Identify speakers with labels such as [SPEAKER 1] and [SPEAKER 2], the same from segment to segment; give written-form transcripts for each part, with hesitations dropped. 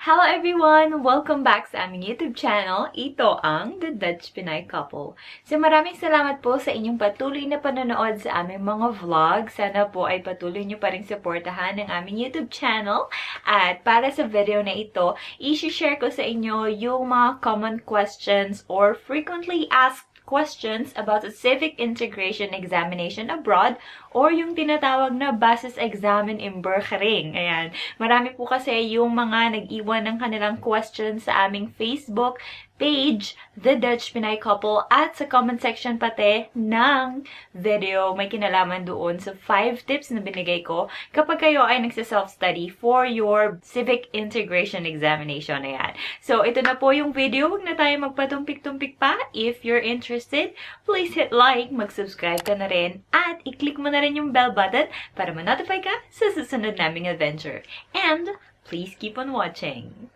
[SPEAKER 1] Hello everyone! Welcome back sa aming YouTube channel. Ito ang The Dutch Pinay Couple. So maraming salamat po sa inyong patuloy na panonood sa aming mga vlog. Sana po ay patuloy nyo pa rin supportahan ang aming YouTube channel. At para sa video na ito, i-share ko sa inyo yung mga common questions or frequently asked questions about the Civic Integration Examination Abroad or yung tinatawag na Basis Examen in Burgering. Ayan. Marami po kasi yung mga nag-iwan ng kanilang questions sa aming Facebook page, The Dutch Pinay Couple, at sa comment section pati ng video. May kinalaman doon sa 5 tips na binigay ko kapag kayo ay nagsa-self-study for your Civic Integration Examination. Ayan. So, ito na po yung video. Huwag na tayo magpatumpik-tumpik pa. If you're interested, please hit like, mag-subscribe ka na rin, at i-click mo na rin yung bell button para ma-notify ka sa susunod naming adventure. And, please keep on watching.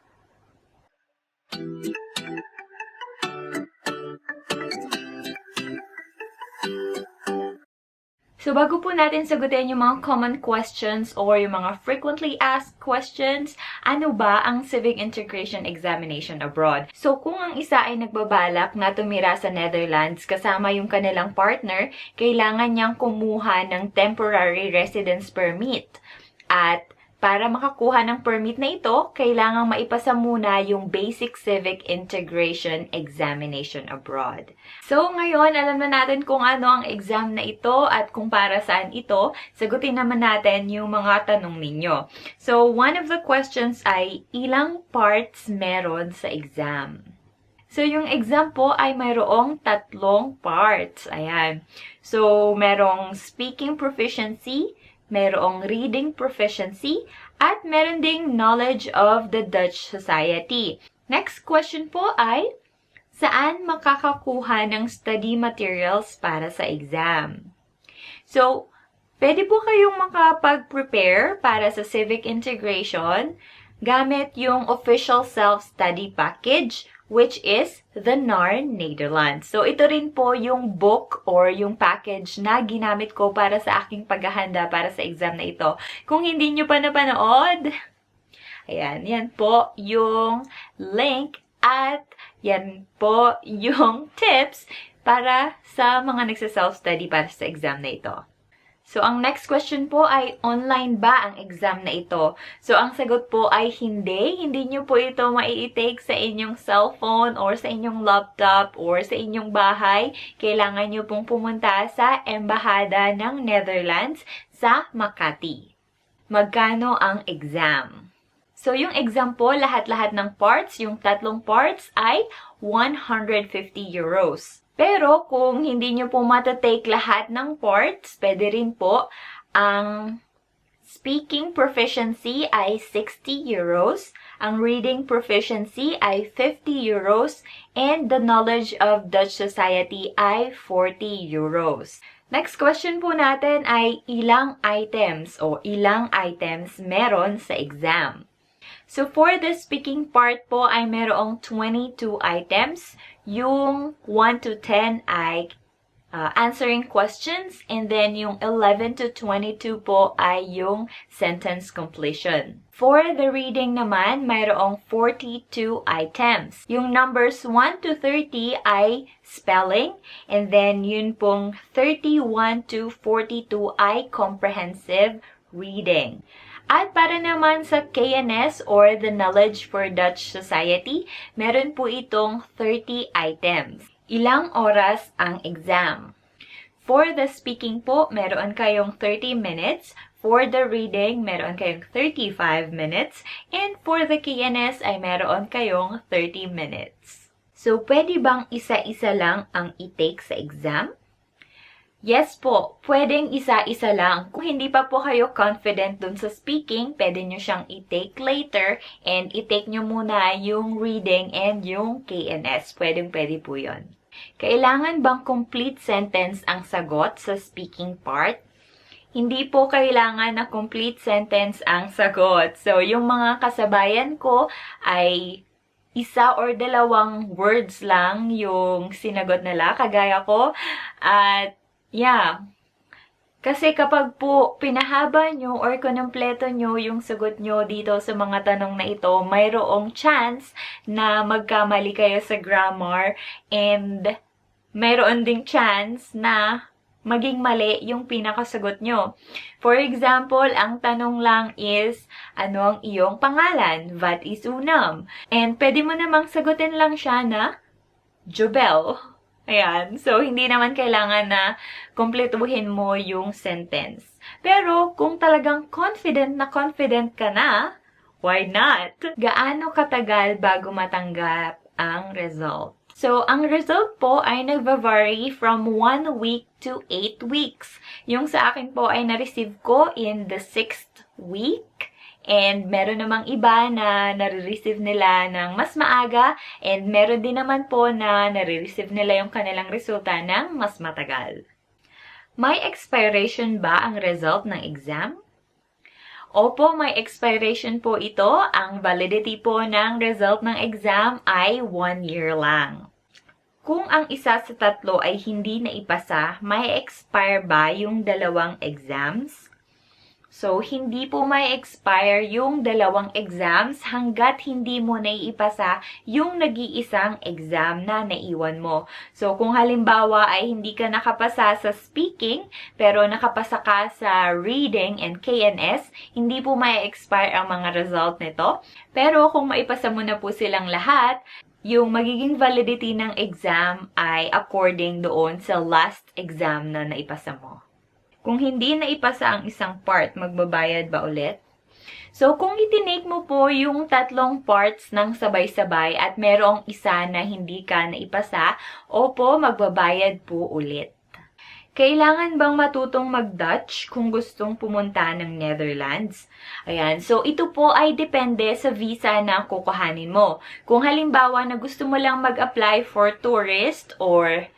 [SPEAKER 1] So, bago po natin sagutin yung mga common questions or yung mga frequently asked questions, ano ba ang Civic Integration Examination Abroad? So, kung ang isa ay nagbabalak na tumira sa Netherlands kasama yung kanilang partner, kailangan niyang kumuha ng temporary residence permit. At para makakuha ng permit na ito, kailangang maipasa muna yung Basic Civic Integration Examination Abroad. So, ngayon, alam na natin kung ano ang exam na ito at kung para saan ito. Sagutin naman natin yung mga tanong ninyo. So, one of the questions ay, ilang parts meron sa exam? So, yung exam po ay mayroong 3 parts. Ayan. So, merong speaking proficiency, merong reading proficiency, at meron ding knowledge of the Dutch society. Next question po ay, saan makakakuha ng study materials para sa exam? So, pwede po kayong makapag-prepare para sa civic integration gamit yung official self-study package, which is the NAR Nederlands. So, ito rin po yung book or yung package na ginamit ko para sa aking paghahanda para sa exam na ito. Kung hindi nyo pa napanood, ayan, yan po yung link at yan po yung tips para sa mga nagsa-self-study para sa exam na ito. So, ang next question po ay, online ba ang exam na ito? So, ang sagot po ay hindi. Hindi nyo po ito mai-take sa inyong cellphone or sa inyong laptop or sa inyong bahay. Kailangan nyo pong pumunta sa Embahada ng Netherlands sa Makati. Magkano ang exam? So, yung exam po, lahat-lahat ng parts, yung 3 parts ay 150 euros. Pero kung hindi nyo po matatake lahat ng parts, pwede rin po ang speaking proficiency ay 60 euros, ang reading proficiency ay 50 euros, and the knowledge of Dutch society ay 40 euros. Next question po natin ay ilang items o ilang items meron sa exam. So, for the speaking part po ay merong 22 items. Yung 1 to 10 ay answering questions. And then, yung 11 to 22 po ay yung sentence completion. For the reading naman, mayroong 42 items. Yung numbers 1 to 30 ay spelling. And then, yun pong 31 to 42 ay comprehensive reading. At para naman sa KNS or the Knowledge for Dutch Society, meron po itong 30 items. Ilang oras ang exam? For the speaking po, meron kayong 30 minutes. For the reading, meron kayong 35 minutes. And for the KNS ay meron kayong 30 minutes. So, pwede bang isa-isa lang ang i-take sa exam? Yes po, pwedeng isa-isa lang. Kung hindi pa po kayo confident dun sa speaking, pwede nyo siyang i-take later and i-take nyo muna yung reading and yung KNS. Pwede po yun. Kailangan bang complete sentence ang sagot sa speaking part? Hindi po kailangan na complete sentence ang sagot. So, yung mga kasabayan ko ay 1 or 2 words lang yung sinagot nila, kagaya ko. At yeah, Kasi kapag po pinahaba nyo or kinumpleto nyo yung sagot nyo dito sa mga tanong na ito, mayroong chance na magkamali kayo sa grammar and mayroon ding chance na maging mali yung pinakasagot nyo. For example, ang tanong lang is, ano ang iyong pangalan? What is unam? And pwede mo namang sagutin lang siya na Jobel. Ayan. So, hindi naman kailangan na kumpletuhin mo yung sentence. Pero, kung talagang confident ka na, why not? Gaano katagal bago matanggap ang result? So, ang result po ay nagva-vary from 1 week to 8 weeks. Yung sa akin po ay na-receive ko in the 6th week. And meron namang iba na nare-receive nila ng mas maaga. And meron din naman po na nare-receive nila yung kanilang resulta ng mas matagal. May expiration ba ang result ng exam? Opo, may expiration po ito. Ang validity po ng result ng exam ay 1 year lang. Kung ang isa sa tatlo ay hindi naipasa, may expire ba yung dalawang exams? So, hindi po may expire yung dalawang exams hanggat hindi mo naiipasa yung nag-iisang exam na naiwan mo. So, kung halimbawa ay hindi ka nakapasa sa speaking, pero nakapasa ka sa reading and KNS, hindi po may expire ang mga result nito. Pero kung maipasa mo na po silang lahat, yung magiging validity ng exam ay according doon sa last exam na naipasa mo. Kung hindi naipasa ang isang part, magbabayad ba ulit? So, kung itinake mo po yung tatlong parts ng sabay-sabay at merong isa na hindi ka naipasa, opo, magbabayad po ulit. Kailangan bang matutong mag-Dutch kung gustong pumunta ng Netherlands? Ayan, so ito po ay depende sa visa na kukuhanin mo. Kung halimbawa na gusto mo lang mag-apply for tourist or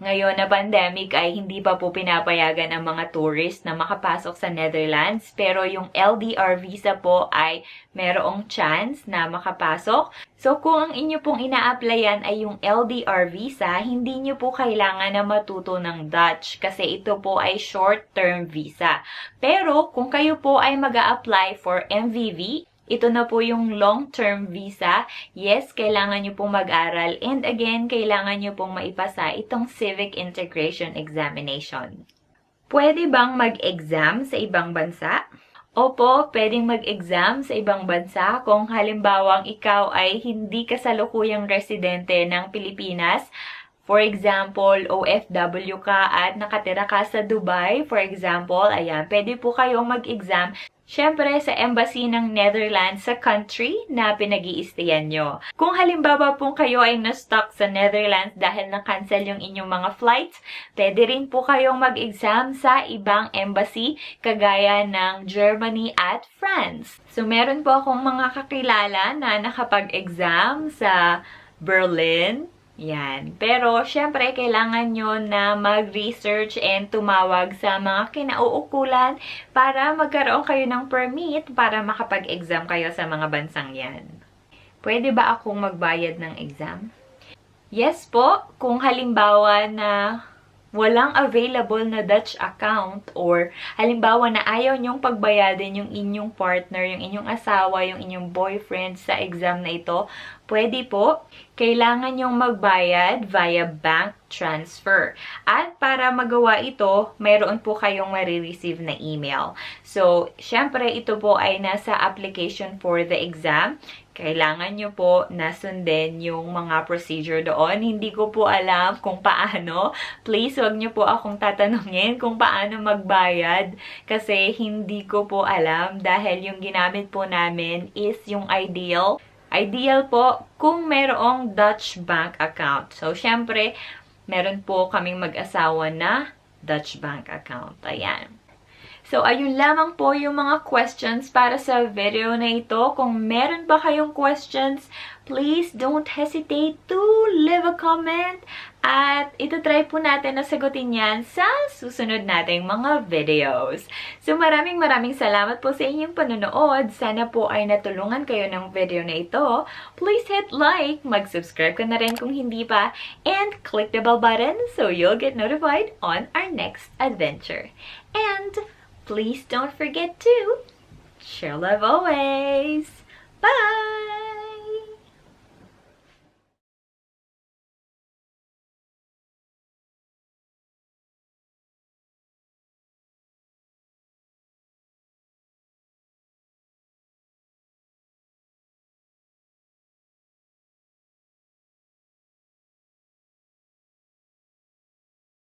[SPEAKER 1] ngayon na pandemic ay hindi pa po pinapayagan ang mga tourist na makapasok sa Netherlands. Pero yung LDR visa po ay merong chance na makapasok. So kung ang inyo pong ina-applyan ay yung LDR visa, hindi nyo po kailangan na matuto ng Dutch kasi ito po ay short-term visa. Pero kung kayo po ay mag-a-apply for MVV, ito na po yung long-term visa. Yes, kailangan nyo pong mag-aral. And again, kailangan nyo pong maipasa itong Civic Integration Examination. Pwede bang mag-exam sa ibang bansa? Opo, pwedeng mag-exam sa ibang bansa kung halimbawang ikaw ay hindi kasalukuyang residente ng Pilipinas. For example, OFW ka at nakatira ka sa Dubai, for example, ayan, pwede po kayong mag-exam syempre, sa embassy ng Netherlands sa country na pinag-i-stayan nyo. Kung halimbawa po kayo ay na-stuck sa Netherlands dahil na-cancel yung inyong mga flights, pwede rin po kayong mag-exam sa ibang embassy kagaya ng Germany at France. So, meron po akong mga kakilala na nakapag-exam sa Berlin. Yan. Pero, syempre, kailangan nyo na mag-research and tumawag sa mga kinauukulan para magkaroon kayo ng permit para makapag-exam kayo sa mga bansang yan. Pwede ba akong magbayad ng exam? Yes po, kung halimbawa na walang available na Dutch account or halimbawa na ayaw nyong pagbayadin yung inyong partner, yung inyong asawa, yung inyong boyfriend sa exam na ito, pwede po. Kailangan nyong magbayad via bank transfer. At para magawa ito, mayroon po kayong marireceive na email. So, syempre ito po ay nasa application for the exam. Kailangan nyo po nasundin yung mga procedure doon. Hindi ko po alam kung paano. Please, wag nyo po akong tatanungin kung paano magbayad. Kasi hindi ko po alam dahil yung ginamit po namin is yung Ideal. Ideal po kung mayroong Dutch bank account. So, syempre, meron po kaming mag-asawa na Dutch bank account. Ayan. So, ayun lamang po yung mga questions para sa video na ito. Kung meron ba kayong questions, please don't hesitate to leave a comment. At itatry po natin na sagutin yan sa susunod nating mga videos. So maraming salamat po sa inyong panonood. Sana po ay natulungan kayo ng video na ito. Please hit like, mag-subscribe ka na rin kung hindi pa, and click the bell button so you'll get notified on our next adventure. And please don't forget to share love always. Bye!